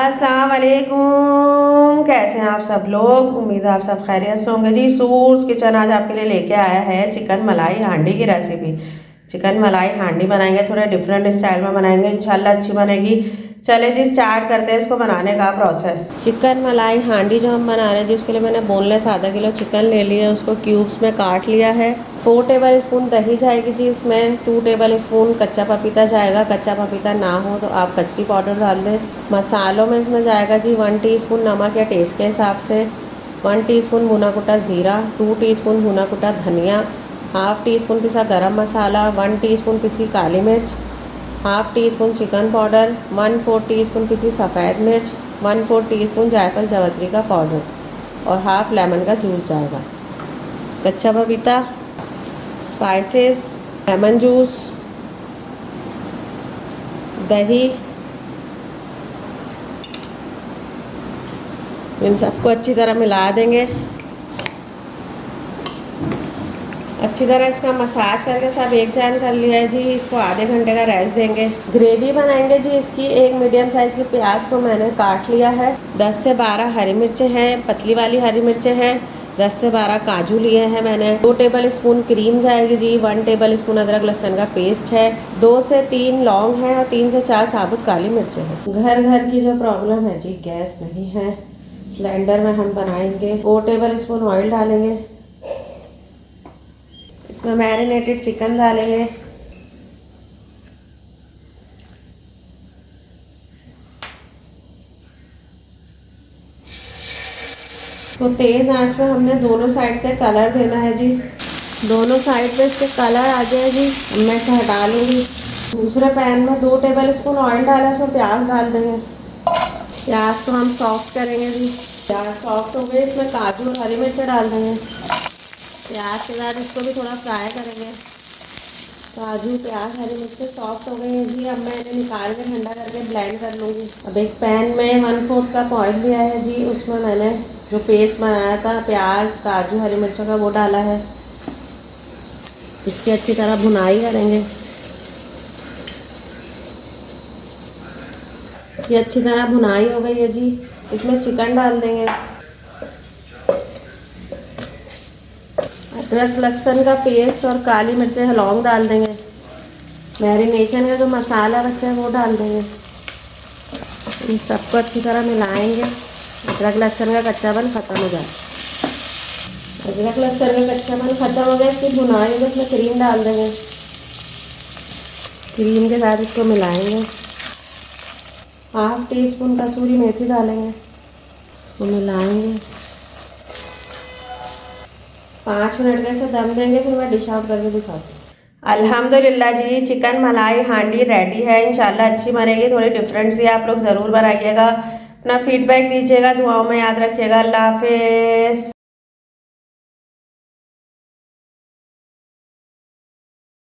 अस्सलाम वालेकुम। कैसे हैं आप सब लोग? उम्मीद है आप सब खैरियत से होंगे जी। सूर्स किचन आज आपके लिए लेके आया है चिकन मलाई हांडी की रेसिपी। चिकन मलाई हांडी बनाएंगे, थोड़ा डिफरेंट स्टाइल में बनाएंगे, इंशाल्लाह अच्छी बनेगी। चले जी स्टार्ट करते हैं इसको बनाने का प्रोसेस। चिकन मलाई हांडी जो हम बना रहे हैं जी, उसके लिए मैंने बोनलेस आधा किलो चिकन ले लिया, उसको क्यूब्स में काट लिया है। 4 टेबल स्पून दही जाएगी जी इसमें। 2 टेबल स्पून कच्चा पपीता जाएगा, कच्चा पपीता ना हो तो आप कस्टर्ड पाउडर डाल दें। मसालों में इसमें जाएगा जी 1 टीस्पून नमक या टेस्ट के हिसाब से, 1 टीस्पून भुना कुटा ज़ीरा, 2 टीस्पून भुना कुटा धनिया, हाफ़ टीस्पून पिसा गरम मसाला, 1 टीस्पून पिसी काली मिर्च, half teaspoon chicken powder, 1/4 teaspoon पिसी सफ़ेद मिर्च, 1/4 टीस्पून जायफल जावित्री का पाउडर और हाफ़ लेमन का जूस जाएगा। कच्चा पपीता, स्पाइसेस, लेमन जूस, दही, इन सबको अच्छी तरह मिला देंगे। अच्छी तरह इसका मसाज करके सब एक जैन कर लिया है जी। इसको आधे घंटे का रेस्ट देंगे। ग्रेवी बनाएंगे जी इसकी। एक मीडियम साइज़ की प्याज को मैंने काट लिया है। 10 से 12 हरी मिर्चें हैं, पतली वाली हरी मिर्चें हैं। 10 से 12 काजू लिए हैं मैंने। 2 टेबल स्पून क्रीम जाएगी जी। 1 टेबल स्पून अदरक लहसुन का पेस्ट है। 2 से 3 लौंग है और 3 से 4 साबुत काली मिर्चें हैं। घर घर की जो प्रॉब्लम है जी, गैस नहीं है, सिलेंडर में हम बनाएंगे। 4 टेबल स्पून ऑयल डालेंगे। इसमें मैरिनेटेड चिकन डालेंगे। तो तेज़ आंच में हमने दोनों साइड से कलर देना है जी। दोनों साइड पे इसके कलर आ जाए जी, मैं इसे हटा लूँगी। दूसरे पैन में 2 टेबल स्पून ऑयल डाला, उसमें प्याज डाल देंगे। प्याज को हम सॉफ्ट करेंगे जी। प्याज सॉफ्ट हो गए, इसमें काजू और हरी मिर्च डाल देंगे। प्याज के साथ इसको भी थोड़ा फ्राई करेंगे। काजू, प्याज, हरी मिर्च सॉफ्ट हो गई हैं जी। अब मैं इन्हें निकाल के ठंडा करके ब्लेंड कर लूँगी। अब एक पैन में 1/4 कप ऑयल लिया है जी। उसमें मैंने जो पेस्ट बनाया था प्याज, काजू, हरी मिर्चों का, वो डाला है। इसकी अच्छी तरह भुनाई करेंगे। इसकी अच्छी तरह भुनाई हो गई है जी। इसमें चिकन डाल देंगे। अदरक लहसुन का पेस्ट और काली मिर्चें, लौंग डाल देंगे। मैरिनेशन का जो मसाला बचा है वो डाल देंगे। इन सबको अच्छी तरह मिलाएंगे। अदरक लहसुन का कच्चापन ख़त्म हो जाए। अदरक लहसुन का कच्चापन ख़त्म हो गया, इसकी भुनाई होगी। इसमें क्रीम डाल देंगे। क्रीम के साथ इसको मिलाएंगे। हाफ़ टीस्पून कसूरी मेथी डालेंगे। इसको मिलाएंगे। 5 मिनट कैसे दम देंगे, फिर मैं डिश आउट करके दिखाती हूँ। अल्हम्दुलिल्लाह जी, चिकन मलाई हांडी रेडी है। इंशाल्लाह अच्छी बनेगी। थोड़ी डिफरेंट सी आप लोग ज़रूर बनाइएगा। अपना फीडबैक दीजिएगा, दुआओं में याद रखिएगा। अल्लाह हाफिज़।